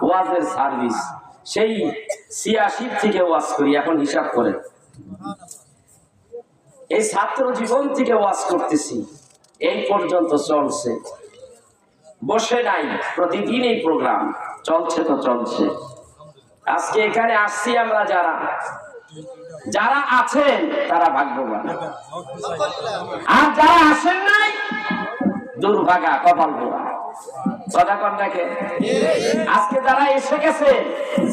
ওয়াজের সার্ভিস, সেই ৮৬ থেকে ওয়াজ করি। এখন হিসাব করে এই ছাত্র জীবন থেকে ওয়াজ করতেছি, এই পর্যন্ত চলছে, বসে নাই, প্রতিদিন এই প্রোগ্রাম চলছে তো চলছে। আজকে এখানে আসছি আমরা, যারা আছেন তারা ভাগ্যবান, আর যারা আসেন নাই দুর্ভাগা, কপাল পোড়া। কথা কন দেখে, আজকে যারা এসে গেছে,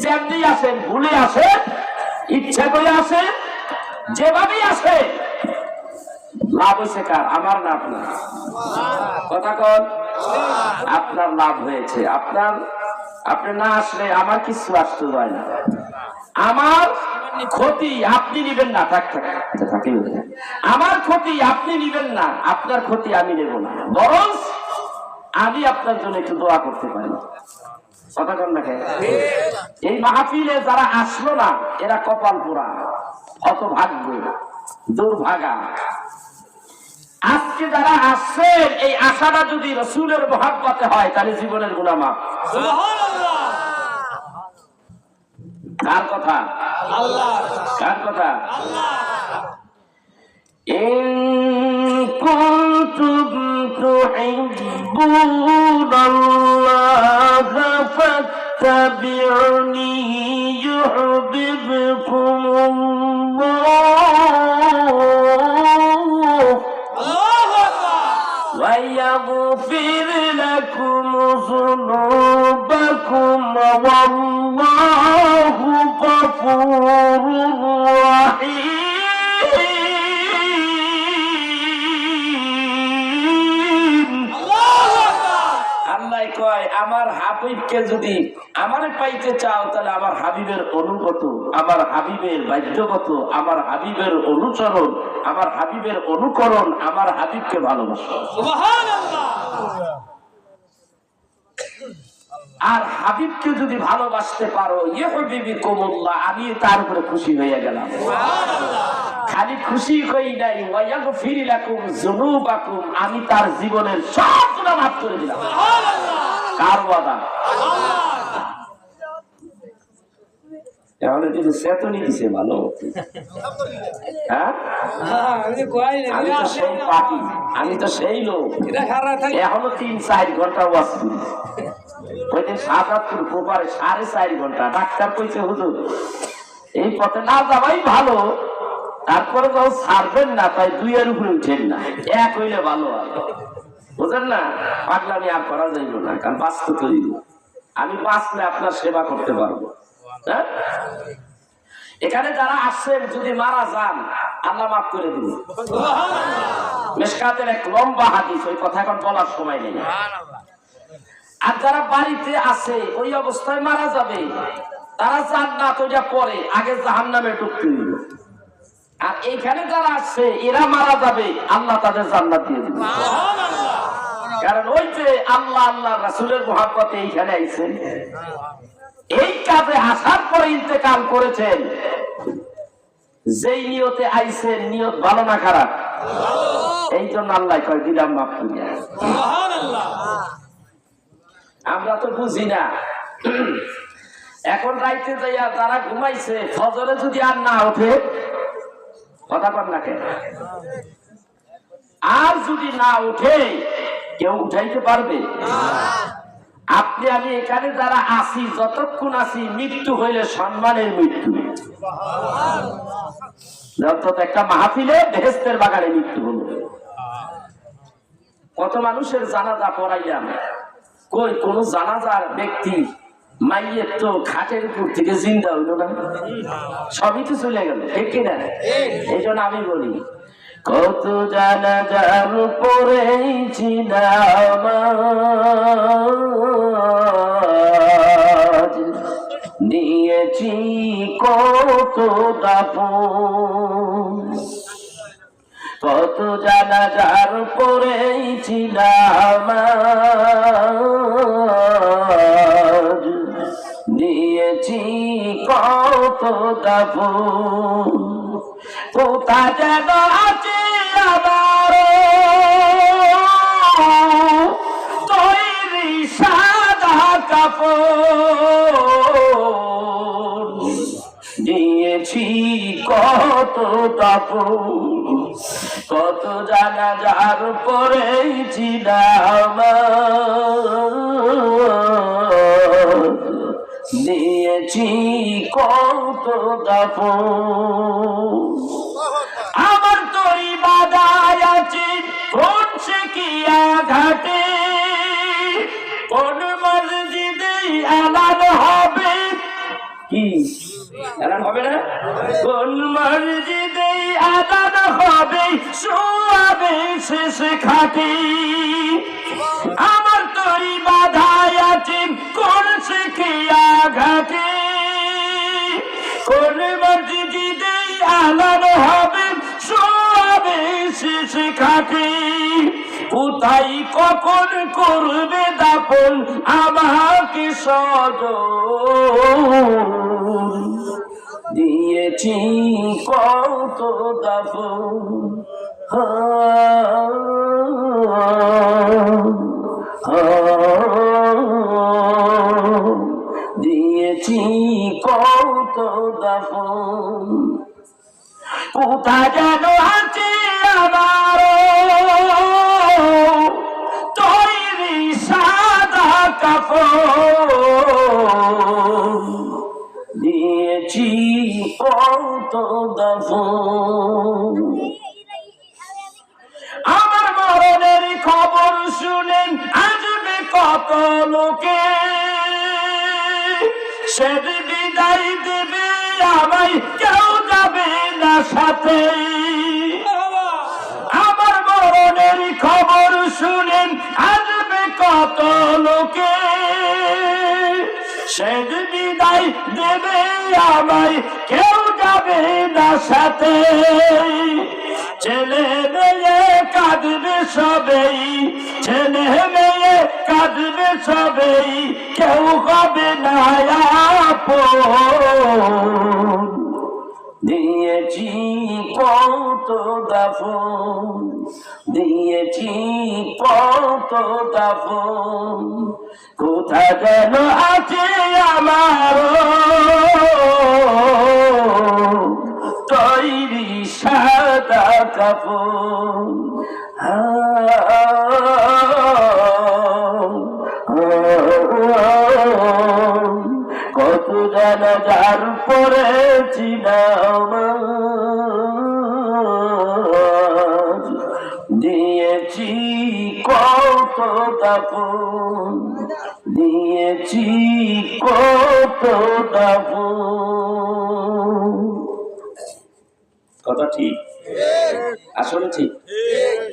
যেমনি আসেন, ভুলে আসেন, ইচ্ছা করে আসেন, যেভাবেই আসে, লাভ হয়েছে কার? আমার না আপনার? কথা কন, আপনার লাভ হয়েছে। আপনি না আসলে আমার কিছু আসতে যায় না। আমার ক্ষতি আপনি নিবেন না, আমার ক্ষতি আপনি নিবেন না, আপনার ক্ষতি আমি নেব না, বরং আমি আপনার জন্য একটু দোয়া করতে পারি। কথা কন না? এই মাহফিলে যারা আসলো না এরা কপাল পোড়া, হতভাগ্য, দুর্ভাগা। আজকে যারা আসছেন, এই আশাটা যদি রাসূলের মহব্বতে হয় তাহলে জীবনের গুনাহ মাফ। সুবহানাল্লাহ। কার কথা? আল্লাহ। কার কথা? আল্লাহ। ইন কুনতুম তুহিব্বুনাল্লাহা ফাত্তাবিউনি ইউহিব্বুকুমুল্লাহ ওয়া ইয়াগফির লাকুম যুনুবাকুম ওয়াল্লাহু গফুরুর রাহিম। আল্লাহ কয়, আমার হাবিবকে যদি আমারে পাইতে চাও তাহলে আমার হাবিবের অনুগত, আমার হাবিবের বাধ্যগত, আমার হাবিবের অনুসরণ, আমার হাবিবের অনুকরণ, আমার হাবিবকে ভালোবাসো। সুবহানাল্লাহ। আর হাবিবকে যদি ভালোবাসতে পারো, ইউহিব্বুকুমুল্লাহ, আমি তার উপরে খুশি হয়ে গেলাম। সুবহানাল্লাহ। খালি খুশি হই নাই, ওয়া ইয়াগফির লাকুম যুনুবাকুম, আমি তার জীবনের সব গুনাহ মাফ করে দিলাম। সুবহানাল্লাহ। কার ওয়াদা? আল্লাহ। তাহলে যদি চেতনি দিছে ভালো, হ্যাঁ, আমি তো সেই পার্টি, আমি তো সেই লোক। এখনো ৩-৪ ঘন্টা ওয়াজ করি। ওইদিন ৭-৮ প্রপারে ৪.৫ ঘন্টা। ডাক্তার কইছে, হুজুর এই পথে না যাওয়াই ভালো, তারপরে যখন ছাড়বেন না তাই ২-এর উপরে উঠেন না, ১ হইলে ভালো হয়। বুঝেন না? পাগলামি আর করা যাইব না, কারণ বাঁচতে তৈরি। আমি বাঁচলে আপনার সেবা করতে পারবো। হ্যাঁ, এখানে যারা আসছেন যদি মারা যান আল্লাহ মাফ করে দিন। মিশকাতের এক লম্বা হাদিস, ওই কথা এখন বলার সময় নেই। আর যারা বাড়িতে আছে ওই অবস্থায় মারা যাবে, তারা জান্নাত ওইটা পরে, আগে জাহান্নামে ঢুকতে দিল। আর এইখানে যারা আসছে এরা মারা যাবে, আল্লাহ তাদের জান্নাত দিয়ে দিবে। কারণ ওই যে আল্লাহ আল্লাহ রাসূলের মহব্বতে এইখানে আইছেন, এই কাজে আসার পরে ইন্তেকাল করেছেন। যেই নিয়তে আইছেন, নিয়ত ভালো না খারাপ? এই জন্য আল্লাহ কয় দিলাম মাফ করিয়া। সুবহানাল্লাহ। আমরা তো বুঝি না। এখন রাইতে যাইয়া যারা ঘুমাইছে, ফজরে যদি আর না ওঠে, কথা বল না কেন? আর যদি না উঠে, কেউ উঠাইতে পারবে? আপনি আমি এখানে যারা আছি, যতক্ষণ আছি, মৃত্যু হইলে সম্মানের মৃত্যু। একটা মাহফিলে বেহেশতের বাগানে মৃত্যু হলো। কত মানুষের জানাজা পড়াইলাম, কই কোন জানাজার ব্যক্তি মাইয়ের তো খাটের উপর থেকে জিন্দা হইল না, সবই তো চলে গেল, ঠিক কিনা? এই জন্য আমি বলি, কত জানাজার পড়েছি নামাজ, নিয়েছি কত দাফন, কত জানাজার পড়েছি নামাজ, নিয়েছি কত দাফন, কোথা যেন আছে আবার তৈরি সাদা কাপড়, দাফন কত জানাজার পরে ছিলাম দিয়েছি কত দাফন আমার তোরই বাধায় আছে কোন সে কি আঘাটে কোন মসজিদে এলান হবে কি এলান হবে না কোন মসজিদে আজান হবে শোয়াবে শেষ খাটে আমার তোরই বাধায় আছে কোন সে কি আঘাটে কোন মসজিদে আলান হবে শোয়াবে শেষ খাটে কোথায় কখন করবে দাফন আমাকে সজন দিয়েছি কত দাফন দিয়েছি কত দাফন কোথা যেন আছে আমার তৈরি সাদা কাপড় দিয়েছি কত দাফন আমার মরণের খবর শুনেন আসবে কত লোকে সে বিদায় দেবে আমায় কেউ যাবে না সাথে আমার মরণের খবর শুনেন আসবে কত লোকে সে বিদায় দেবে আমায় কেউ যাবে না সাথে ছেলে মেয়ে কাঁদবে সবেই ছেলে মেয়ে কাঁদবে সবেই কেউ হবে না আপন দিয়েছি কত দাফন দিয়েছি কত দাফন কোথা যেন আছে আমার তৈরি সাদা কাপড় কত জানাজার পড়েছিলাম দিয়েছি কত দাফন দিয়েছি কত দাফন কথা ঠিক আসলে ঠিক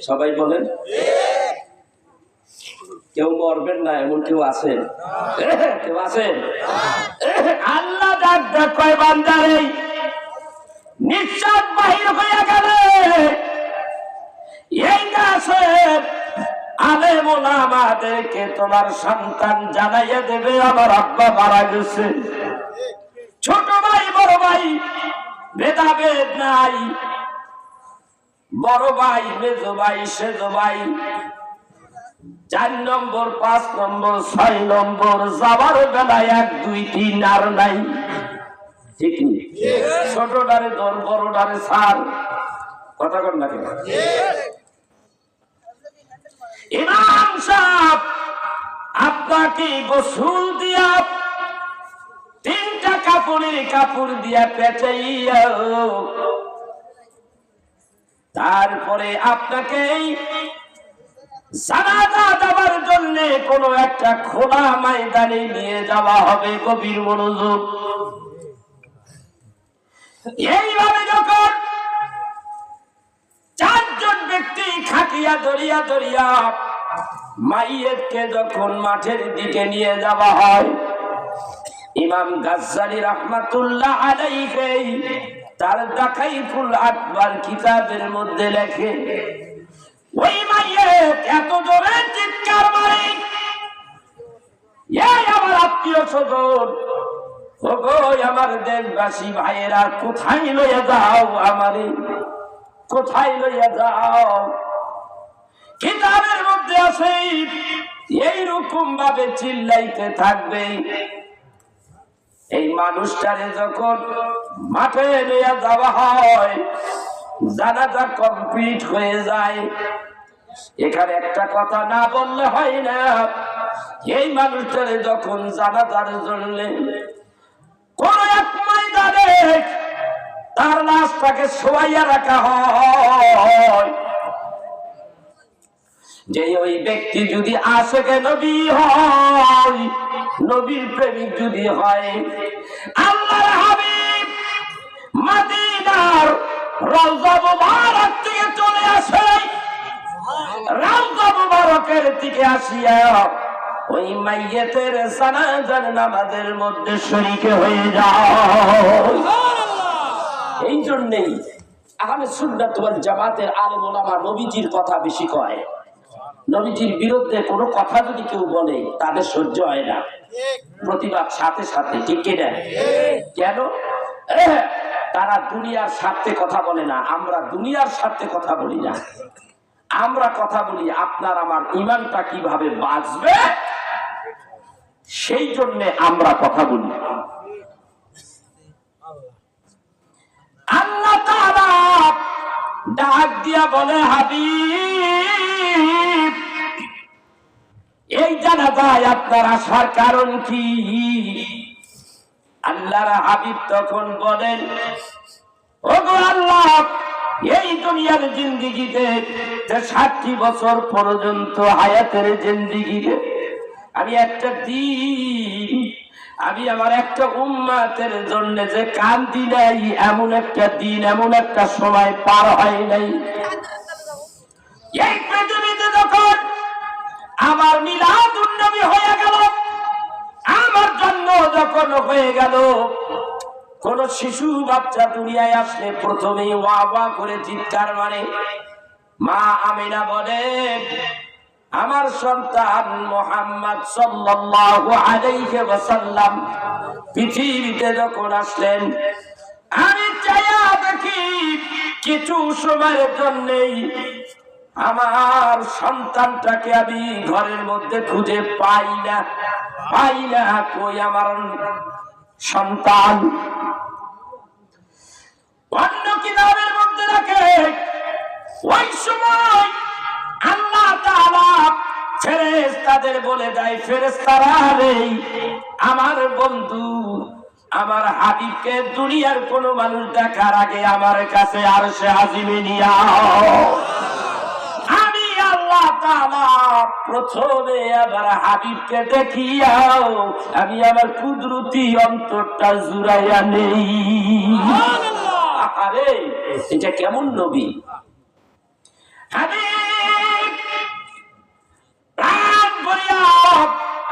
সবাই বলেন কেউ মরবেন না এমন কেউ আছেন কেউ আছেন আল্লাহ ডাক ডাক কয় বান্দারে নিঃশ্বাস বাহির হয়ে গেলে এই গাছের আলেম ওলামাদেরকে তোমার সন্তান জানাইয়া দেবে আমার আব্বা মারা গেছে ছোট ভাই বড় ভাই ভেদাভেদ নাই বড় ভাই মেজ ভাই সেজ ভাই 4 নম্বর 5 নম্বর 6 নম্বর যাবার বেলায় 1 2 3 আর নাই ঠিক নেই ছোটটারে দর বড়টারে ছাড় কথা কর না কেন ইমাম সাহেব আপনাকে গোসল দিয়া 3টা কাপড় দিয়া পেঁচাইয়া তারপরে আপনাকে জানাজা দেওয়ার জন্য কোন একটা খোলা ময়দানে নিয়ে যাওয়া হবে গভীর মনোযোগ এইভাবে যখন 4 জন ব্যক্তি খাটিয়া ধরিয়া মাইয়েতকে যখন মাঠের দিকে নিয়ে যাওয়া হয় ইমাম গাজ্জালি রাহমাতুল্লাহ আলাইহি তার দাকাইফুল আকবার কিতাবের মধ্যে লেখে ওই মাইয়েত এত জোরে চিৎকার মারে এই আমার আত্মীয় স্বজন ওগো আমার দেশবাসী ভাইয়েরা কোথায় লইয়া যাও আমারে কোথায় লইয়া যাও কিতাবের মধ্যে আছে এইরকম ভাবে চিল্লাইতে থাকবে এই মানুষটারে যখন মাঠে নিয়ে যাওয়া হয়, জানাজা কমপ্লিট হয়ে যায়, এখানে একটা কথা না বললে হয় না। এই মানুষটারে যখন জানাজার জন্য কোন এক ময়দানে তার লাশটাকে শোয়াইয়া রাখা হয়, যে ওই ব্যক্তি যদি আশিকে নবী হয়, নবীর প্রেমিক যদি হয়, আল্লাহর হাবিব মদিনার রওজা মুবারক থেকে চলে আসে, রওজা মুবারকের দিকে আসিয়া ওই মাইয়িতের জানাজার নামাজের মধ্যে শরীক হয়ে যায়। এই জন্যই আহলে সুন্নাত ওয়াল জামাতের আলেম ওলামা নবীজির কথা বেশি কয়। নবীজির বিরুদ্ধে কোনো কথা যদি কেউ বলে তাদের সহ্য হয় না, প্রতিবাদ সাথে সাথে, ঠিক কিনা? কেন? তারা দুনিয়ার স্বার্থে কথা বলে না, আমরা দুনিয়ার স্বার্থে কথা বলি না। আমরা কথা বলি আপনার আমার ঈমানটা কিভাবে বাঁচবে, সেই জন্য আমরা কথা বলি। আল্লাহ তাআলা ডাক দিয়া বলে, হাবিব এই জানাজায় আপনার আসার কারণ কি? আল্লাহর হাবিব তখন বলেন, ওগো আল্লাহ, এই দুনিয়ার জিন্দেগিতে 60 বছর পর্যন্ত হায়াতের জিন্দেগিতে আমি একটা দিন, আমি আমার একটা উম্মতের জন্য যে কান্দি নাই, এমন একটা দিন, এমন একটা সময় পার হয় নাই। এই পৃথিবীতে যখন আমার মিলাদুন নবী হয়ে গেল, আমার জন্য যখন হয়ে গেল, কোন শিশু বাচ্চা দুনিয়ায় আসলে প্রথমে ওয়া ওয়া করে চিৎকার মারে। মা আমিনা বলে, আমার সন্তান মুহাম্মদ সাল্লাল্লাহু আলাইহি ওয়াসাল্লাম পৃথিবীতে যখন আসলেন, আমি চাইয়া দেখি কিছু সময়ের জন্যই আমার সন্তানটাকে আমি ঘরের মধ্যে খুঁজে পাই না। কই আমার সন্তান? অন্য কিতাবের মধ্যে রাখে, ওই সময় আল্লাহ তাআলা ফেরেশতাদের বলে দেয়, ফেরেশতারা রে, আমার বন্ধু আমার হাবিবকে দুনিয়ার কোন মানুষ দেখার আগে আমার কাছে আরশে আজিমে নিয়া আমি আল্লাহ তাআলা প্রথমে আমার হাবিবকে দেখিয়াও আমি আমার কুদরতি অন্তরটা জুড়াইয়া নেই। আরে এটা কেমন নবী! হাবিব প্রাণ ভরিয়া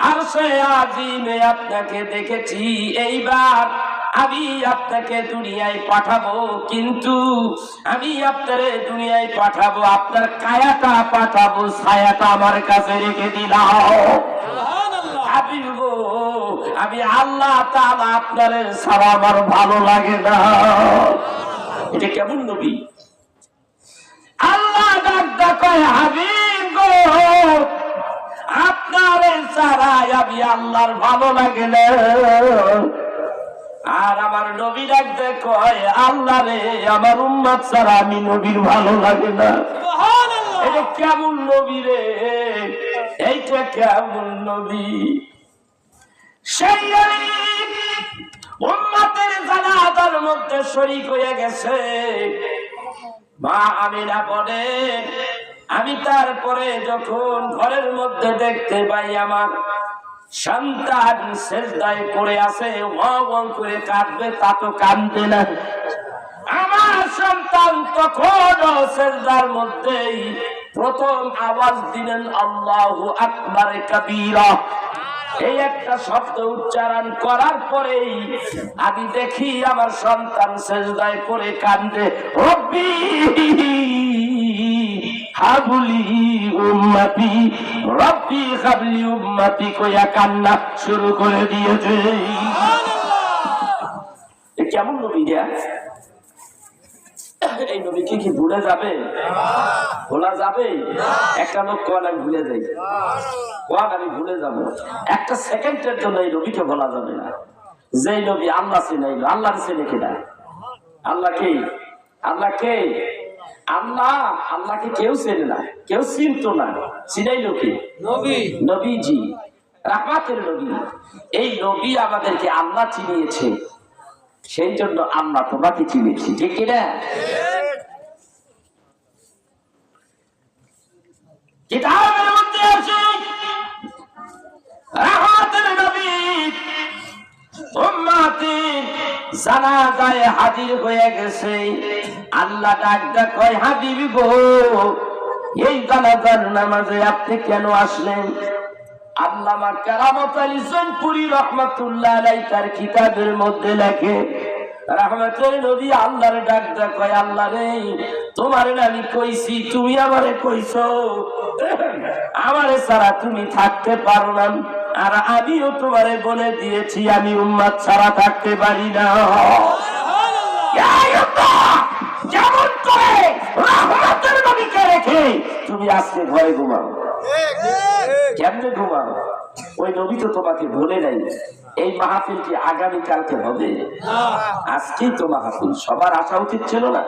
আরশে আজিমে আপনাকে দেখেছি, এইবার আমি আপনাকে দুনিয়ায় পাঠাবো, কিন্তু আমি আপনারে দুনিয়ায় পাঠাবো, আপনার কায়াটা পাঠাবো, ছায়াটা আমার কাছে রেখে দিলাম। হাবিব গো, আমি আল্লাহ তাআলা আপনারে ছাড়া আমার ভালো লাগে না। এটা কেমন নবী! আল্লাহ ডাক কয়, হাবিব গো, আপনার ছাড়া আমি আল্লাহর ভালো লাগে না। আর আমার নবী ডাক কয়, আল্লাহ রে, আমার উম্মত ছাড়া আমি নবীর ভালো লাগে না। এটা কেমন নবী রে! এইটা কেমন নবী! সেই উম্মতের জানাজার মধ্যে শরীক হয়ে গেছে। মা আমিনা বলে, আমি তারপরে যখন ঘরের মধ্যে দেখতে পাই আমার সন্তান সেজদায় পড়ে আছে, ওয়া ওয়া করে কাঁদবে, তা তো কাঁদবে না। আমার সন্তান তখন সেজদার মধ্যেই প্রথম আওয়াজ দিলেন, আল্লাহু আকবার কাবীরা। এই একটা শব্দ উচ্চারণ করার পরেই আমি দেখি আমার সন্তান সেজদায় পড়ে কাঁদে, রব্বি হাবলি উম্মতি, রব্বি হাবলি উম্মতি কইয়া কান্না শুরু করে দিয়েছে। কেমন নবী রে! এই নবী কি ভুলে যাবে? ভোলা যাবে? একটা লোক কোন আমি ভুলে যাই, কোন আমি ভুলে যাবো, একটা সেকেন্ডের জন্য এই নবীকে ভোলা যাবে না। যে নবী আল্লাহ চিনাইল, আল্লাহ চিনে কিনা? আল্লাহ কে? আল্লাহ কে? আল্লাহ আল্লাহকে কেউ চেনে না, কেউ চিনতো না। চিনাইল কি? নবী, নবীজি, রাহমাতের নবী। এই নবী আমাদেরকে আল্লাহ চিনিয়েছে, সেই জন্য আল্লাহ তোমাকে চিনেছি, ঠিক কিনা? কিতাবের মধ্যে আছে রাহমাতের নবী উম্মতি জানাজায় হাজির হয়ে গেছে। আল্লাহ ডাকটা কয়, হাবিবি গো, এই জানাজার নামাজে আপনি কেন আসলেন? আল্লামা কারামত আলী জনপুরি রহমাতুল্লাহ আলাইহি তার কিতাবের মধ্যে লেখে, রাহমাতের নবী আল্লাহর ডাকটা কয়, আল্লাহ রে, তোমারে আমি কইছি, তুমি আমারে কইছো, আমারে ছাড়া তুমি থাকতে পারো না, আর আমিও তোমারে বলে দিয়েছি আমি উম্মত ছাড়া থাকতে পারি না। যেমন করে রাহমাতের নবীকে রেখে তুমি আজকে ঘরে ঘুমাও, কেমনে ঘুমাও? ওই নবী তো তোমাকে বলে নাই। এই মাহফিল কি আগামীকালকে হবে? আজকেই তো মাহফিল। সবার আসা উচিত ছিল না?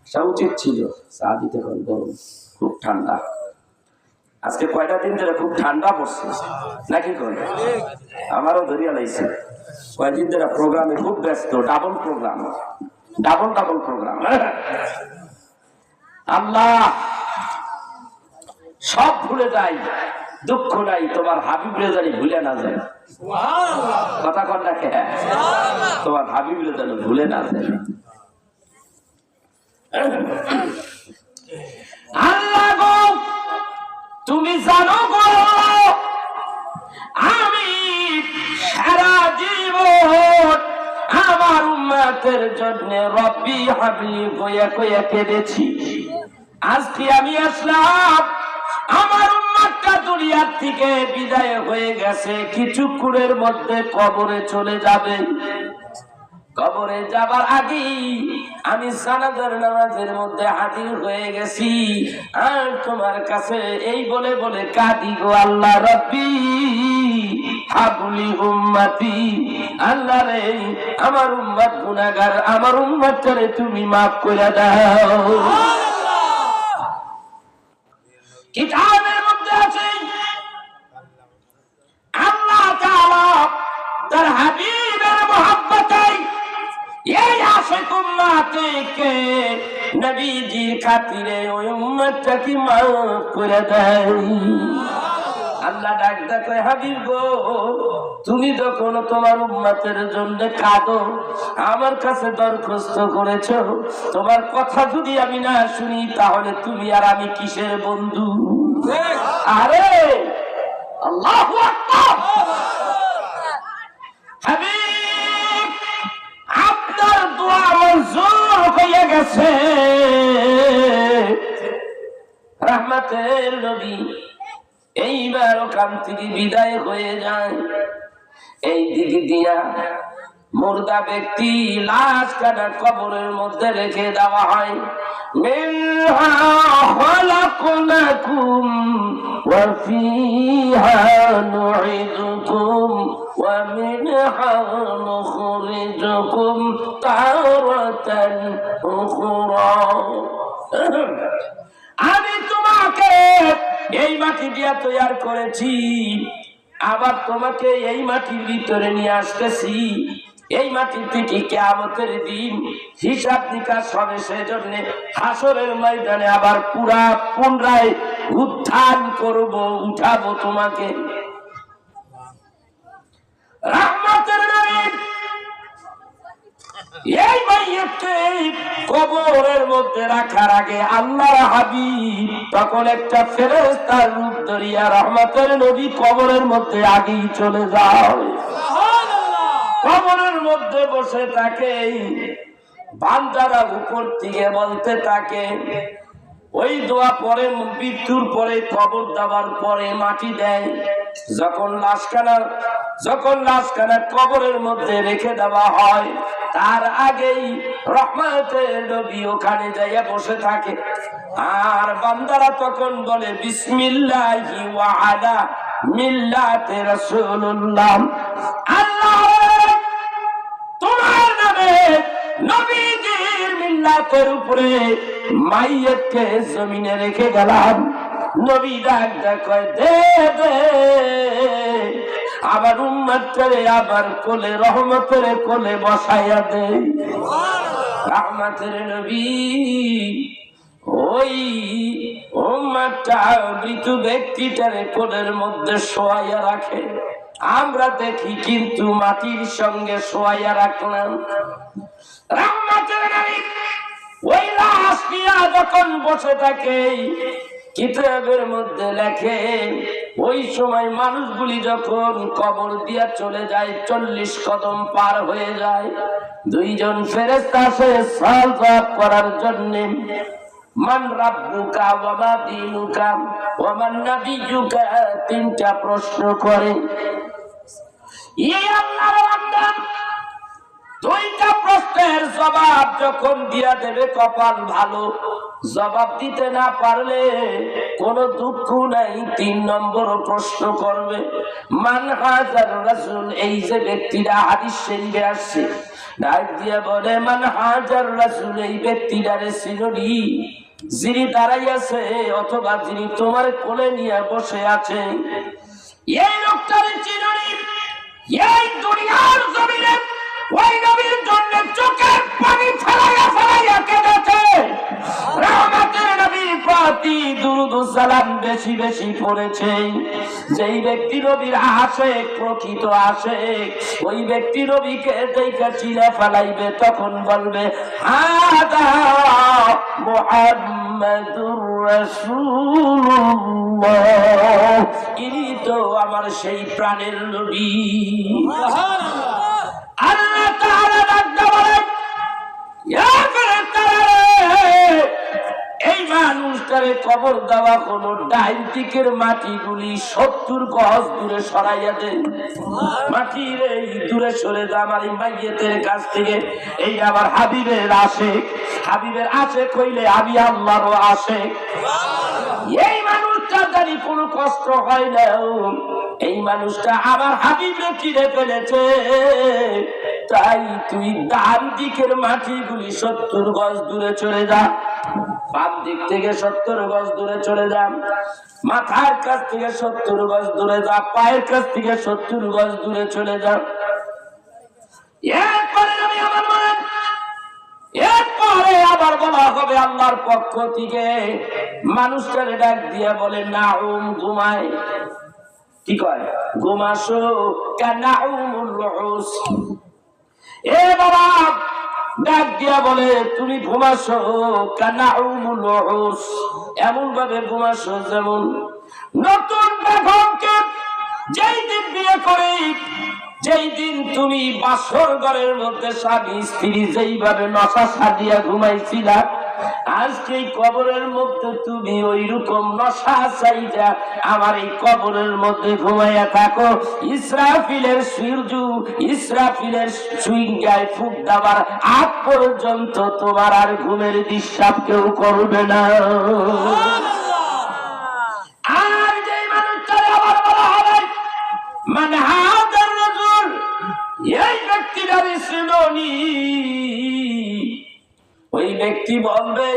আসা উচিত ছিল। চা দিতে হবে, গরম, খুব ঠান্ডা। আজকে কয়টা দিন ধরে খুব ঠান্ডা পড়ছে নাকি? করে আমারও ধরিয়া লাগছে। কয়েকদিন ধরে প্রোগ্রামে খুব ব্যস্ত, double program, double double program. আল্লাহ সব ভুলে যায়, দুঃখ নাই, তোমার হাবিবরে জানি ভুলে না যায়। কথা কর না কে? তোমার হাবিবরে জানি ভুলে না যায়। আল্লাহ গো, তুমি জানো গো, আমি সারা জীবন আমার উম্মতের জন্য রব্বি হাবলি কইয়া কইয়া কেঁদেছি। আজকে আমি আসলাম, আমার উম্মতটা দুনিয়ার থেকে বিদায় হয়ে গেছে, কিছুক্ষণের মধ্যে কবরে চলে যাবে। কবরে যাবার আগে আমি জানাজার নামাজের মধ্যে হাজির হয়ে গেছি, আর তোমার কাছে এই বলে বলে কাঁদি গো, আল্লাহ রব্বি হাবলি উম্মতি, আল্লাহ রে, আমার উম্মত গুনাহগার, আমার উম্মতটারে তুমি মাফ করে দাও। কিতাবের মধ্যে আছে আল্লাহ তাআলা তার হাবিবের মহব্বতে এই আশিক উম্মতকে নবীজির খাতিরে ওই উম্মতটাকে মাফ করে দেয়। আল্লাহ ডাকতে কয়, হাবিব গো, তুমি যখন তোমার উম্মতের জন্য কাঁদো, আমার কাছে দরখাস্ত করেছো, তোমার কথা যদি আমি না শুনি তাহলে তুমি আর আমি কিসের বন্ধু? আরে আল্লাহু আকবার। হাবিব, আপনার দোয়া মঞ্জুর হয়ে গেছে। রাহমাতের নবী এইবার ওখান থেকে বিদায় হয়ে যায়। এই দিকে দিয়া মুর্দা ব্যক্তি লাশ কাটা কবরের মধ্যে রেখে দেওয়া হয়। মিনহা খালাকনাকুম ওয়া ফিহা নুঈদুকুম ওয়া মিনহা নুখরিজুকুম তারাতান উখরা। আমি তোমাকে এই মাটি দিয়া তৈরি করেছি, আবার তোমাকে এই মাটির ভিতরে নিয়ে আসতেছি। এই মাটির থেকে কিয়ামতের দিন হিসাব নিকাশ হবে, সেজন্য হাসরের ময়দানে আবার পুনরায় উত্থান করব, উঠাবো তোমাকে। রাহমাতের নবী এই মাইয়তকে কবরের মধ্যে রাখার আগে আল্লাহর হাবিব তখন একটা ফেরেশতার রূপ ধরিয়া রহমতের নবী কবরের মধ্যে আগেই চলে যায়। কবরের মধ্যে বসে থাকে, বান্দারা উপর থেকে বলতে থাকে, ওই দোয়া পরে মৃত্যুর পরে কবর দেওয়ার পরে মাটি দেয়। যখন লাশখানা কবরের মধ্যে রেখে দেওয়া হয়, তার আগেই রহমতের নবী ওখানে যাইয়া বসে থাকে। আর বান্দারা তখন বলে, বিসমিল্লাহি ওয়া আলা মিল্লাতি রাসূলুল্লাহ। আল্লাহ নবীজির মিল্লাতের উপরে মাইয়াতকে জমিনে রেখে গেলাম। নবী ডাক কয় দে দে আবার উম্মতরে আবার কোলে রহমতের কোলে বসাইয়া দে। রহমতের নবী ওই উম্মতটা মৃত ব্যক্তিটারে কোলের মধ্যে শোয়াইয়া রাখে। আমরা দেখি কিন্তু মাটির সঙ্গে শোয়াইয়া রাখলাম। রহমতের নবী ওই লাশ নিয়ে যখন বসে থাকে কিতাবের মধ্যে লেখে ওই সময় মানুষগুলি যখন কবর দিয়া চলে যায় 40 কদম পার হয়ে যায়, দুইজন ফেরেশতা আসে সওয়াল করার জন্য। মান রাব্বুকা ওয়া মা দীনুকা ওয়া মান নাবিয়্যুকা, তিনটা প্রশ্ন করে। এই আল্লাহর বান্দা দুইটা প্রশ্নের জবাব যখন দিয়া দেবে কপাল ভালো, জবাব দিতে না পারলে কোনো দুঃখ নাই, 3 নম্বর প্রশ্ন করবে। মান হাজার রাসূল, এই যে ব্যক্তিরা হাদিস শরীফে আসছে ডাক দিয়ে বলে মান হাজার রাসূল, এই ব্যক্তিটারে চিনি, যিনি দাঁড়াই আছে অথবা যিনি তোমার কোলে নিয়ে বসে আছে, এই লোকটারে চিনি। এই দুনিয়ার জমিনে ওই নবীর জন্য চোখের পানি ফেলাইয়া ফেলাইয়া কেঁদেছে। রহমতের নবীর প্রতি দুরূদ ও সালাম বেশি বেশি পড়েছে। যেই ব্যক্তি নবীর আশিক, প্রকৃত আশিক, ওই ব্যক্তি নবীকে দেখে চিনে ফেলাইবে, তখন বলবে হাদা মুহাম্মাদুর রাসূলুল্লাহ, ইনি তো আমার সেই প্রাণের নবী। আল্লাহ তাআলা ডাকতে বলেন এই মানুষটারে কবর দেওয়া হলো, ডাইন দিকের মাটিগুলি 70 গজ দূরে সরাইয়া দেন। মাটির এই দূরে সরে যা আমার এই মাইয়েতের কাছ থেকে। এই আমার হাবিবের আশিক, হাবিবের আশিক হইলে আমি আল্লাহরও আশিক। এই মানুষটা জানি কোনো কষ্ট হয় না, এই মানুষটা আমার হাবিবরে চিনে ফেলেছে, তাই তুই ডান দিকের মাটিগুলি 70 গজ দূরে চলে যা, বাম দিক থেকে 70 গজ দূরে চলে যা, মাথার কাছ থেকে 70 গজ দূরে যা, পায়ের কাছ থেকে 70 গজ দূরে চলে যা। এরপরে আমি আমার বলেন, এরপরে আবার বলা হবে আল্লাহর পক্ষ থেকে মানুষটারে ডাক দিয়া বলে নাউম, ঘুমায়। কি কয়? ঘুমাসো কানাউমুল রুস। এ বাবা ডাক দিয়া বলে তুমি ঘুমাসো কানাউমুল রুস, এমন ভাবে ঘুমাসো যেমন নতুন বেগমকে যেই দিন বিয়ে করে, যেই দিন তুমি বাসর ঘরের মধ্যে স্বামী স্ত্রী যেইভাবে নশা সাজিয়া ঘুমাইছিলা, আজকে এই কবরের মধ্যে তুমি ওই রকম নশা চাইটা আমার এই কবরের মধ্যে ঘুমাইয়া থাকো। ইসরাফিলের সূর্য, ইসরাফিলের সুইঙ্গায় ফুক দেওয়ার আগ পর্যন্ত তোমার আর ঘুমের ডিস্টার্ব কেউ করবে না। আর যে মানুষটারে আবার বলা হবে মান হাদার রাজুল, এই ব্যক্তিটারে চিনি। ওই ব্যক্তি বলবে,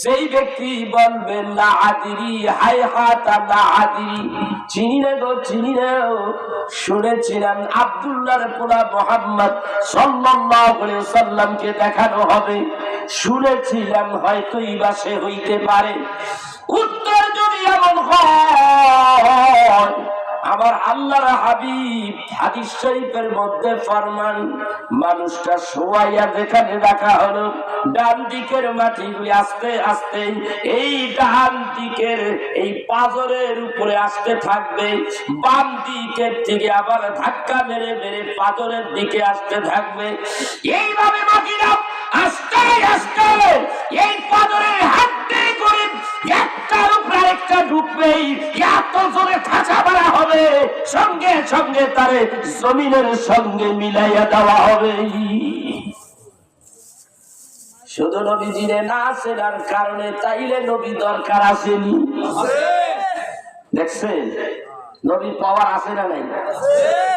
সেই ব্যক্তি বলবে লা আদরি, হায় হাতা লা আদরি, চিনি না গো, চিনি না। শুনেছিলাম আব্দুল্লাহর পোলা মুহাম্মদ সাল্লাল্লাহু আলাইহি ওয়াসাল্লামকে দেখানো হবে, শুনেছিলাম হয়তো এই বাসে হইতে পারে। উত্তর যদি এমন হয়, আমার আল্লাহর হাবিব হাদিস শরীফের মধ্যে ফরমান, মানুষটা শোয়াইয়া যেখানে রাখা হলো, ডান দিকের মাটিগুলি আস্তে আস্তে এই ডান দিকের এই পাজরের উপরে আসতে থাকবে, বাম দিকের থেকে আবার ধাক্কা মেরে মেরে পাজরের দিকে আসতে থাকবে। এইভাবে মাটিটা আস্তে আস্তে এই পাজরের হাতে করে একটার উপরে একটা ঢুকবেই, এত জোরে থাকা মারা হবে, সঙ্গে সঙ্গে তারে জমিনের সঙ্গে মিলাইয়া দেওয়া হবে। শুধু নবীজিরে না চেনার কারণে তাইলে নবী দরকার আসেনি। দেখছেন নবীর পাওয়ার আছে না নাই?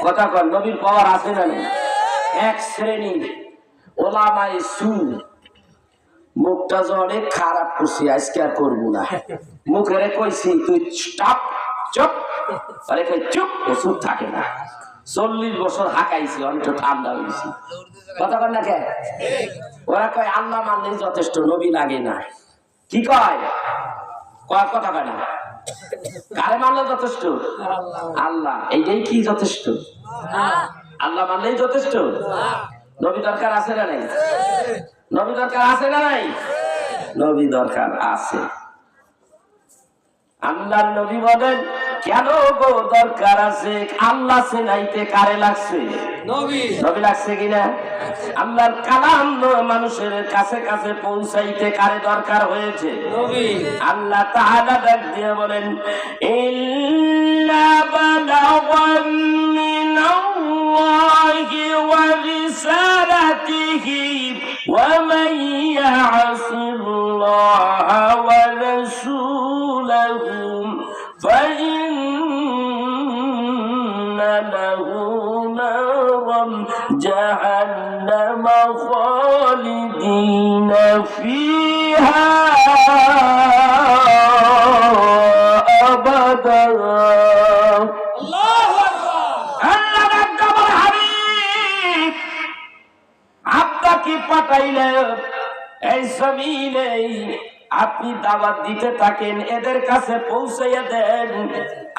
কথা কন, নবীর পাওয়ার আছে না নাই? এক শ্রেণী ওলামায়ে সু মুখটা যে অনেক খারাপ করছি, আজকে আর করবো না। মুখেরে কইছি তুই স্টপ, চুপ, আরে কই চুপ, ও চুপ থাকে না। 40 বছর হাঁকাইছি, অনেক ঠান্ডা হয়েছি। কথা কর না কে? ওরা কয় আল্লাহ মানলেই যথেষ্ট, নবী লাগে না। কি কয়? কয় কথা কয় না। কারে মানলে যথেষ্ট? আল্লাহ। এইটাই কি যথেষ্ট? আল্লাহ মানলেই যথেষ্ট? নবী দরকার আছে না নাই? নবী দরকার আছে না নাই? নবী দরকার আছে। আল্লাহর নবী বলেন কেন গো দরকার আছে? আল্লাহ চেনাইতে কারে লাগছে? নবী। নবী লাগছে কিনা? আল্লাহর কালাম মানুষের কাছে কাছে পৌঁছাইতে কারে দরকার হয়েছে? নবী। আল্লাহ তাআলা ডাক দিয়ে বলেন ইল্লা বালাগান মিনাল্লাহি ওয়া রিসালাতিহি ওয়া মান ইয়াসিল্লাহা ওয়া রাসূলাহু فإن له نارا جهنم خالدين فيها أبدا الله أكبر حبيب আপনাকে পাঠাইলে এই জমিনে আপনি দাওয়াত দিতে থাকেন, এদের কাছে পৌঁছাইয়া দেন,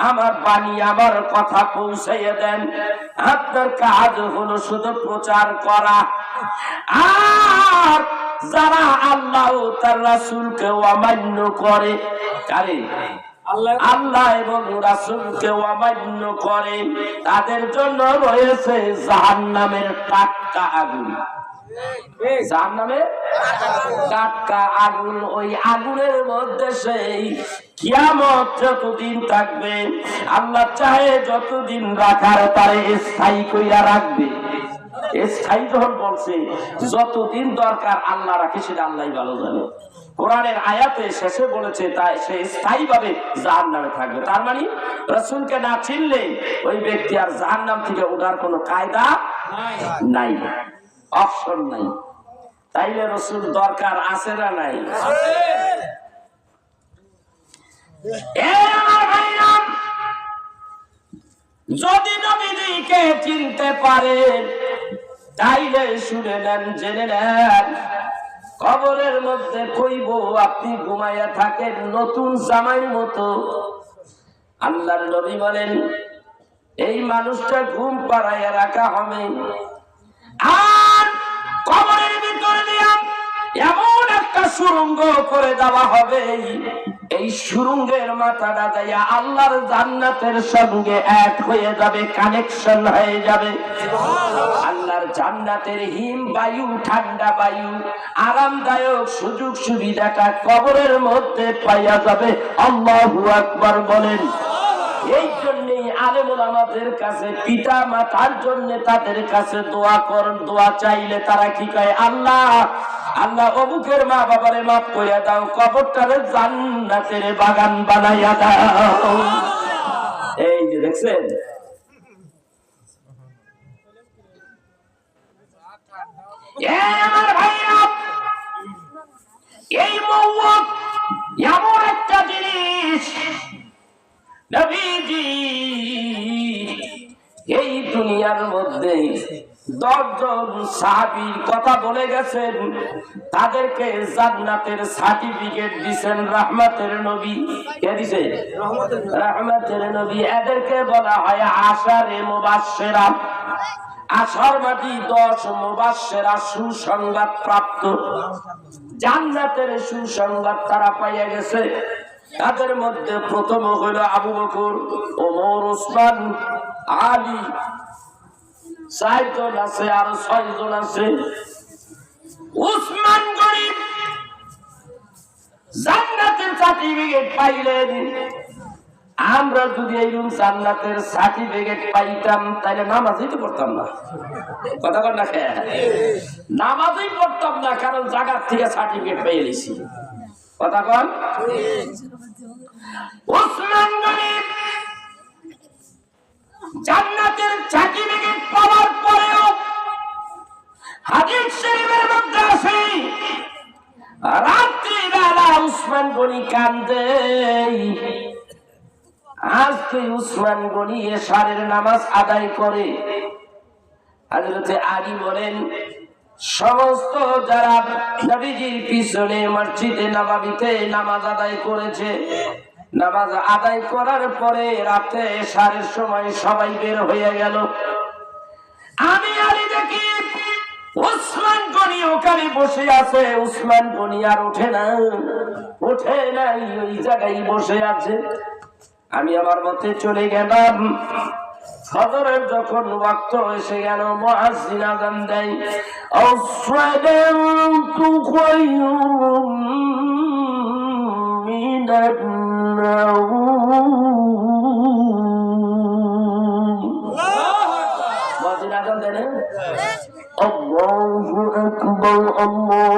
আমার বাণী আমার কথা পৌঁছাইয়া দেন। আপনার কাজ হলো শুধু প্রচার করা। আর যারা আল্লাহ ও তার রাসূলকে অমান্য করে, কারে? আল্লাহ এবং রাসূলকে অমান্য করে, তাদের জন্য রয়েছে জাহান্নামের টাটকা আগুন। জাহান্নামে টাটকা আগুন। ওই আগুনের মধ্যে সেই কিয়ামত যতদিন থাকবে, আল্লাহ চাহে যতদিন রাখার তারে স্থায়ী কইরা রাখবে। স্থায়ী যখন বলছে যতদিন দরকার আল্লাহ রাখে, সেটা আল্লাহই ভালো জানে। কোরআনের আয়াতে শেষে বলেছে তাই সে স্থায়ী ভাবে জাহান্নামে থাকবে। তার মানে রাসূলকে না চিনলে ওই ব্যক্তি আর জাহান্নাম থেকে ওঠার কোনো কায়দা নাই, অপশন নাই। তাইলে রাসূল দরকার আছে না নাই? যদি নবীকে চিনতে পারেন তাইলে শুনে নেন, জেনে নেন, কবরের মধ্যে কইব আপনি ঘুমাইয়া থাকেন নতুন জামাইয়ের মতো। আল্লাহর নবী বলেন এই মানুষটা ঘুম পাড়াইয়া রাখা হবে, আর কবরের ভিতরে দিয়া এমন একটা সুড়ঙ্গ করে দেওয়া হবে, এই সুড়ঙ্গের মাথাটা দিয়া আল্লাহর জান্নাতের সঙ্গে এক হয়ে যাবে, কানেকশন হয়ে যাবে। আল্লাহর জান্নাতের হিম বায়ু, ঠান্ডা বায়ু, আরামদায়ক সুযোগ সুবিধাটা কবরের মধ্যে পাইয়া যাবে। আল্লাহু আকবার বলেন। এই জন্যই আলেম ওলামাদের কাছে, পিতা মাতার জন্য তাদের কাছে দোয়া করেন। দোয়া চাইলে তারা কি কয়? আল্লাহ আল্লাহ অমুকের মা বাবারে মাফ কইরা দাও, কবরটারে জান্নাতের বাগান বানাইয়া দাও। এই যে দেখছেন, আমার ভাইরা, এই মওত এমন একটা জিনিস, নবীজি এই দুনিয়ার মধ্যে 10 জন সাহাবীর কথা বলে গেছেন, তাদেরকে জান্নাতের সার্টিফিকেট দিবেন রহমতের নবী। কে দিছে? রহমতের নবী। এদেরকে বলা হয় আশারে মুবাশশিরা। আশার মাটি 10 মুবাশশিরা, সুসংবাদ প্রাপ্ত, জান্নাতের সুসংবাদ তারা পাইয়া গেছে। তাদের মধ্যে প্রথম হলো আবু বকর, ওমর, ওসমান, আলী, 4 জন আছে, আর 6 জন আছে। ওসমান গরিব জান্নাতের সার্টিফিকেট পাইলেন। আমরা যদি এইরকম জান্নাতের সার্টিফিকেট পাইতাম তাহলে নামাজই তো পড়তাম না। কথা বল না, নামাজই পড়তাম না, কারণ জায়গার থেকে সার্টিফিকেট পেয়ে গেছি। কথা বল। ওসমান গরিব জান্নাতের সার্টিফিকেট পাওয়ার পরেও হাদিস শরীফে আজকে উসমান গনি এশারের নামাজ আদায় করে। হযরতে আলী বলেন, সমস্ত যারা নবীজির পিছনে মসজিদে নববীতে নামাজ আদায় করেছে, নামাজ আদায় করার পরে রাতে এশারের সময় সবাই বের হয়ে গেল। আমি আলী দেখি উসমান গনি ওখানে বসে আছে। উসমান গনি আর ওঠে নাই, ওই জায়গায় বসে আছে। আমি আমার মতে চলে গেলাম। ফজরের যখন ওয়াক্ত এসে গেল, মুয়াজ্জিন আযান দেয়, আসসালাতু খায়রুম মিনান নাওম। মুয়াজ্জিন আযান দেন, আল্লাহু আকবার, আল্লাহু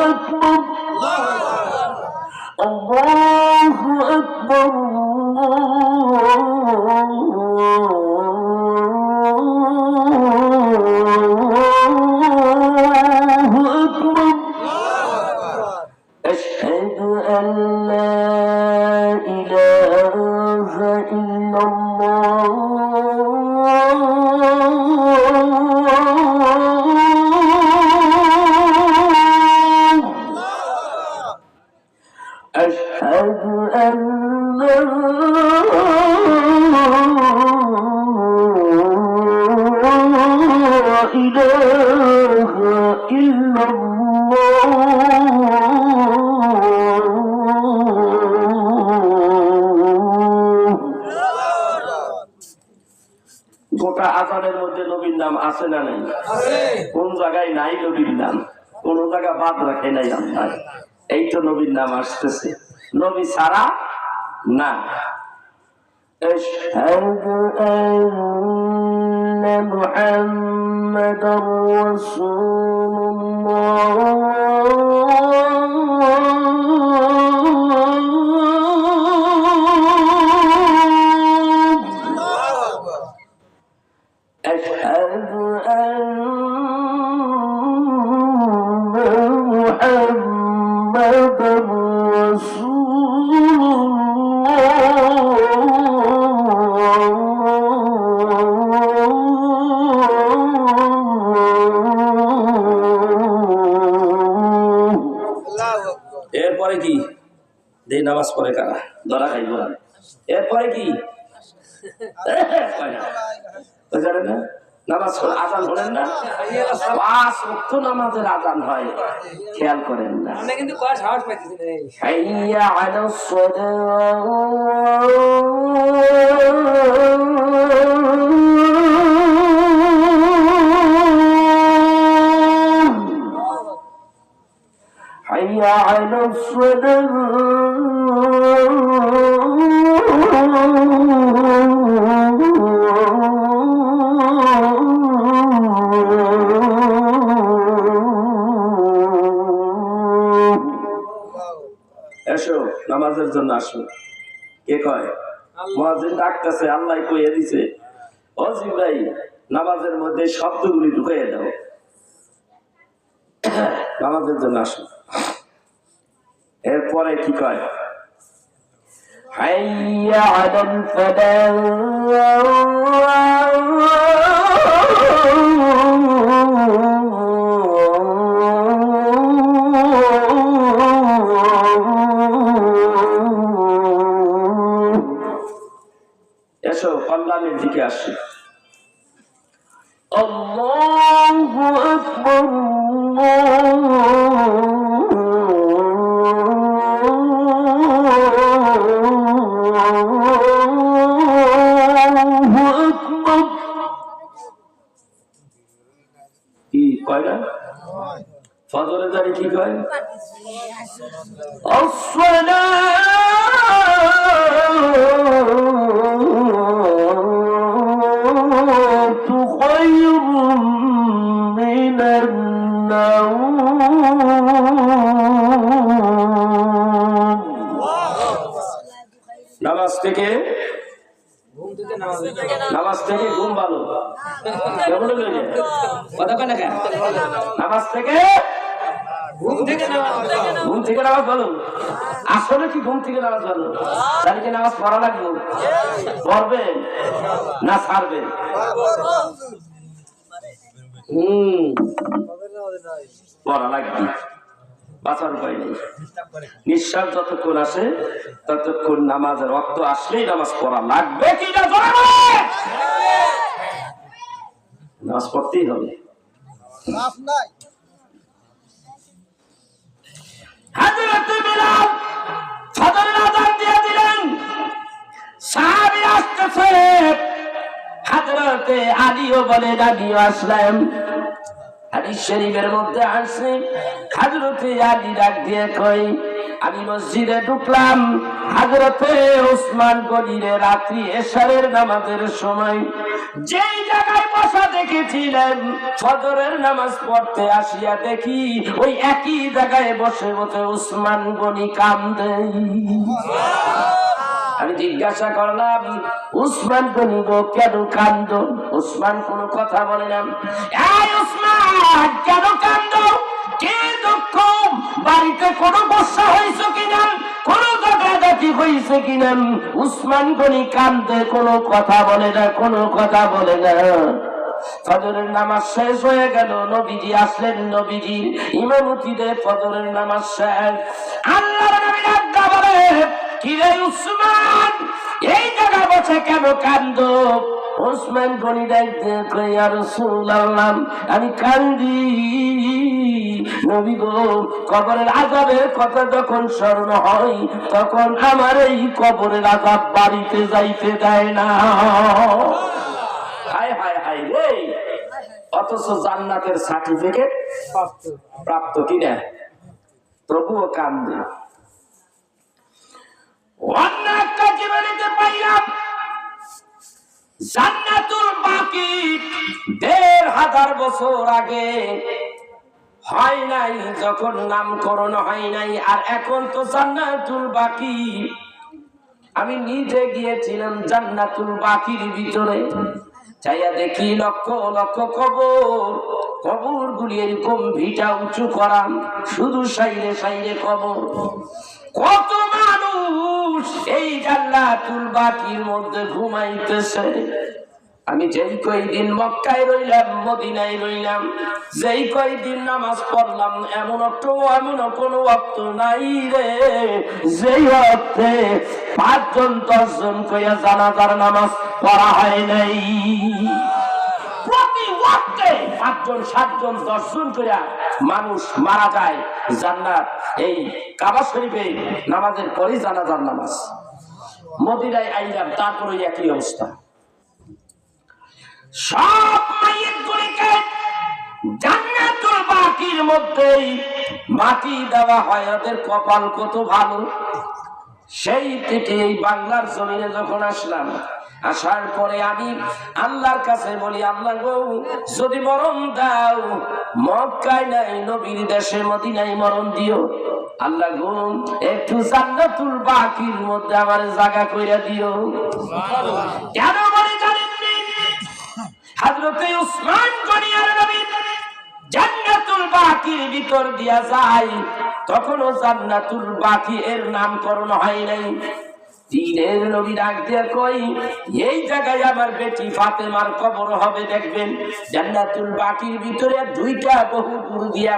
আকবার, আল্লাহু আকবার, আশহাদু আন লা ইলাহা ইল্লাল্লাহ, أشهد أن لا إله إلا গোটা আযানের মধ্যে নবীর নাম আছে না নাই? কোন জায়গায় নাই নবীর নাম? কোন জায়গা বাদ রাখে নাই আল্লাহ। এই তো নবীর নাম আসতেছে, নবী ছাড়া না। আশহাদু আন্না মুহাম্মাদার রাসূলুল্লাহ, আশহাদু আন্না মুহাম্মাদার এরপরে কি দেই নামাজ পড়ে কারা ধরা খাইব। এরপরে কি না নামাজ আজান বলেন না, 5 ওয়াক্ত নামাজের আজান হয়, খেয়াল করেন না। আমরা কিন্তু কয় সাহস পাইতেছি না। হাইয়া আলাস সালাহ, হাইয়া আলাস সালাহ, এসো নামাজের জন্য আসো। কে কয়? মুয়াজ্জিন ডাকতেছে, আল্লাহ কইয়া দিছে, ও জিবরাইল নামাজের মধ্যে শব্দগুলি ঢুকাইয়া দাও, নামাজের জন্য আসো। এরপরে কি কয়? হাইয়া আলাল ফালাহ, এসো কল্যাণের দিকে আসি। আল্লাহু আকবার, আল্লাহু আকবার। কি কয় না? ফজরের দাঁড়িয়ে কি কয়? আসসালাতু খায়রুম মিনান নাওম। নামাজ থেকে ঘুম ভালো, নামাজ থেকে ঘুম থেকে নামাজ ভালো? আসলে কি ঘুম থেকে নামাজ ভালো? তাহলে কি নামাজ পড়া লাগবে? পড়বেন না ছাড়বেন? পড়া লাগবে, বাঁচার উপায় নেই। নিঃশ্বাস যতক্ষণ আসে ততক্ষণ নামাজের রক্ত আসলেই নামাজ পড়া লাগবে কি না? নামাজ পড়তেই হবে। হযরত বিলাল ফজরের আযান দিয়ে দিলেন, সাহাবী আসতেছে। হযরত আলীও বলে আমিও আসলাম। হাদিস শরীফের মধ্যে আছে হযরত আলী ডাক দিয়ে কই, আমি মসজিদে ঢুকলাম। হযরত ওসমান গনিরে রাত্রি এশারের নামাজের সময় যেই জায়গায় বসা দেখেছিলেন ফজরের নামাজ পড়তে আসিয়া দেখি ওই একই জায়গায় বসে বসে ওসমান গনি কান্দে। আমি জিজ্ঞাসা করলাম, উসমান গনি গো কেন কান্দো? উসমান কোনো কথা বলে না। এই উসমান কেন কান্দো? কি দুঃখ? বাড়িতে কোনো বর্ষা হয়েছে কিনা, কোনো ঝগড়াঝাটি হয়েছে কিনা? উসমান গনি কান্দে, কোনো কথা বলে না, কোনো কথা বলে না। ফজরের নামাজ শেষ হয়ে গেল, নবীজি আসলেন। নবীজি ইমামতিতে ফজরের নামাজ শেষ। আল্লাহর নবী আজ্ঞা বলে, কি রে উসমান, এই জায়গা বসে কেন কান্দো? উসমান গনি ডাকতে কই, ইয়া রাসূলুল্লাহ আমি কান্দি নবী গো, কবরের আযাবের কথা যখন স্মরণ হয় তখন আমার এই কবরের আযাব বাড়িতে যাইতে দেয় না। হায় হায় হায় রে, অথচ জান্নাতের সার্টিফিকেট প্রাপ্ত কিনা, তবুও কান্দে। অন্য একটা জীবনীতে পাইলাম জান্নাতুল বাকি ১৫০০ বছর আগে হয় নাই, যখন নামকরণ হয় নাই। আর এখন তো জান্নাতুল বাকি। আমি নিজে গিয়েছিলাম জান্নাতুল বাকির ভিতরে, চাইয়া দেখি লক্ষ লক্ষ কবর। কবর গুলি এরকম ভিটা উঁচু করা, শুধু সাইরে সাইরে কবর। কত মানুষ এই জান্নাতুল বাকির মধ্যে ঘুমাইতেছে। আমি যেই কয়দিন মক্কায় রইলাম, মদিনায় রইলাম, যেই কয়দিন নামাজ পড়লাম, এমন কোনো ওয়াক্ত নাই রে যেই ওয়াক্তে ৫ জন ১০ জন কইয়া জানাজার নামাজ পড়া হয় নাই। প্রতি ওয়াক্তে ৫ জন ৭ জন ১০ জন কইয়া মানুষ মারা যায় জান্নাত এই কাবা শরীফে নামাজের পরই জানাজার নামাজ। মদিনায় আইলাম, তারপরে একই অবস্থা। সব মাইয়িতগুলিকে জান্নাতুল বাকির মধ্যেই মাটি দেওয়া হয়। ওদের কপাল কত ভালো। সেই থেকে এই বাংলার জমিনে যখন আসলাম, আসার পরে আমি আল্লাহর কাছে বলি, আল্লাহ গো, যদি মরণ দাও মক্কায় নাই নবীর দেশে মদিনায় মরণ দিও। আল্লাহ গো, একটু জান্নাতুল বাকির মধ্যে আমার জায়গা কইরা দিও। কেন বলে জানেননি? হযরত উসমান গনি আর নবী জান্নাতুল বাকির ভিতর দিয়া যায়, তখনও জান্নাতুল বাকি এর নামকরণ হয় নাই। দিনের নবী ডাক দিয়া কই, এই জায়গায় আমার বেটি ফাতেমার কবর হবে। দেখবেন জান্নাতুল বাকির ভিতরে 2টা বহু দূর দিয়া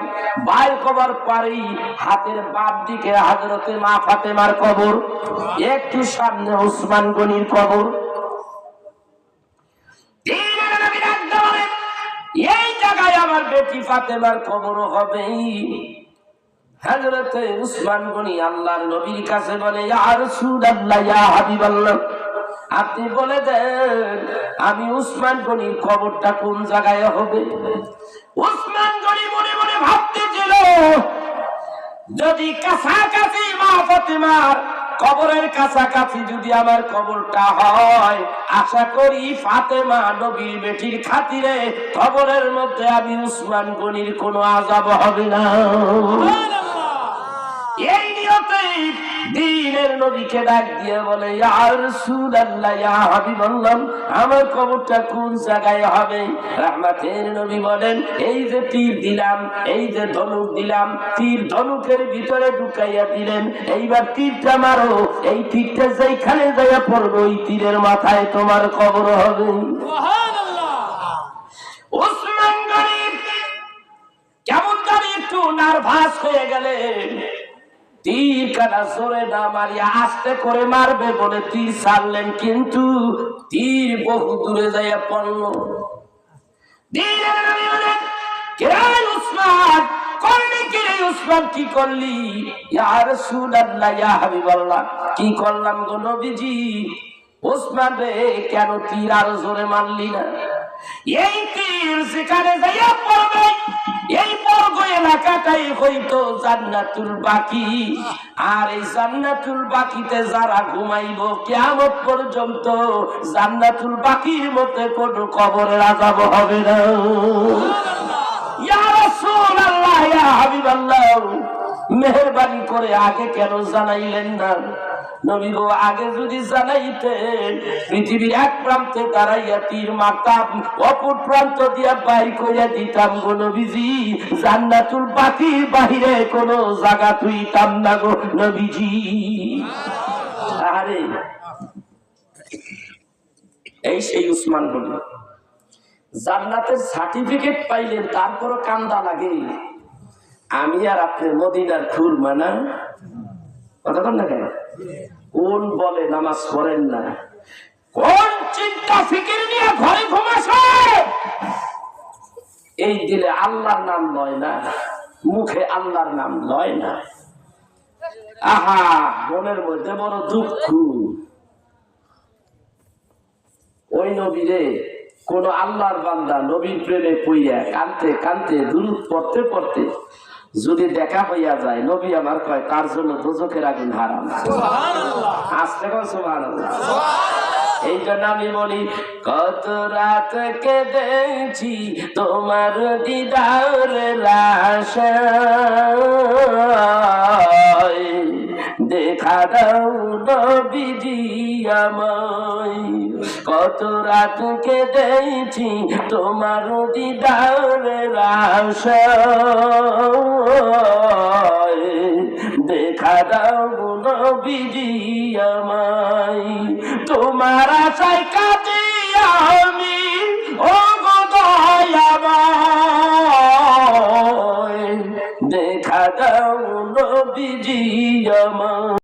বাইর কবর পারেই হাতের বাম দিকে হযরতে মা ফাতেমার কবর, একটু সামনে উসমান গনির কবর। দিনের নবী ডাক দিয়া বলেন, এই জায়গায় আমার বেটি ফাতেমার কবর হবে। হযরতে উসমান গনি আল্লাহর নবীর কাছে বলে, ইয়া রাসূলুল্লাহ, ইয়া হাবিবাল্লাহ, আপনি বলে দেন আমি উসমান গনির কবরটা কোন জায়গায় হবে। উসমান গনি মনে মনে ভাবতেছিল, যদি কাছাকাছি মা ফাতেমার কবরের কাছাকাছি যদি আমার কবরটা হয়, আশা করি ফাতেমা নবীর বেটির খাতিরে কবরের মধ্যে আমি উসমান গনির কোনো আযাব হবে না। এই হযরতে দ্বীনের নবীকে ডাক দিয়ে বলে, ইয়া রাসূলুল্লাহ, ইয়া হাবিবাল্লাহ, আমার কবরটা কোন জায়গায় হবে? রাহমাতের নবী বলেন, এই যে তীর দিলাম, এই যে ধনুক দিলাম, তীর ধনুকের ভিতরে ঢুকাইয়া দিলেন, এইবার তীরটা মারো, এই তীরটা যেখানে যাইয়া পড়বে ওই তীরের মাথায় তোমার কবর হবে। সুবহানাল্লাহ। ওসমান গনি কেমন জানি একটু নার্ভাস হয়ে গেলেন। তীর কাটা জোরে না মারিয়া আস্তে করে মারবে বলে তীর ছাড়লেন, কিন্তু তীর বহু দূরে যাইয়া পড়ল। কি করলি? ইয়া রাসূলুল্লাহ, ইয়া হাবিবাল্লাহ, কি করলাম গো নবীজি? ওসমান রে, কেন তীর আর জোরে মারলি না? এই তীর যেখানে যাইয়া পড়বে এই বর্গ এলাকাটাই হইতো জান্নাতুল বাকি, আর এই জান্নাতুল বাকিতে যারা ঘুমাইব কিয়ামত পর্যন্ত জান্নাতুল বাকির মধ্যে কোনো কবরের আযাব হবে না। ইয়া রাসূলুল্লাহ, ইয়া হাবিবাল্লাহ, মেহেরবানি করে আগে কেন জানাইলেন না? নবী গো, আগে যদি জানাইতেন পৃথিবীর এক প্রান্তে দাঁড়াইয়া তীর মারতাম, অপর প্রান্ত দিয়া বাইর করিয়া দিতাম গো নবীজি, জান্নাতুল বাকির বাহিরে কোনো জায়গা তুইতাম না গো নবীজি। আরে এই সেই উসমান গনি জান্নাতের সার্টিফিকেট পাইলেন, তারপরও কান্দা লাগে। আমি আর আপনি মদিনার খুরমা না, কথা বল না কেন? কোন বলে নামাজ পড়েন না, কোন চিন্তা ফিকির নিয়ে ঘরে ঘুমাসে, এই দিলে আল্লাহর নাম লয় না, মুখে আল্লাহর নাম লয় না। আহা, মনের মধ্যে বড় দুঃখ। ওই নবীরে কোন আল্লাহর বান্দা নবীর প্রেমে পইয়া কানতে কানতে দুরূদ পড়তে পড়তে যদি দেখা হইয়া যায়, নবী আমার কয় তার জন্য দোজখের আগুন হারাম। সুবহানাল্লাহ, আস্তে কর সুবহানাল্লাহ। এই জন্য আমি বলি, কত রাত কেঁদেছি তোমার দিদারের আশায়, দেখা দাও নবীজি আমায়। কত রাত কেঁদেছি তোমার দিদারের আশায়, দেখা দাও নবীজি আমায়। তোমার আশায় কাটি আমি, ও গো দয়াময়, দেখা দাও নবীজি আমায়।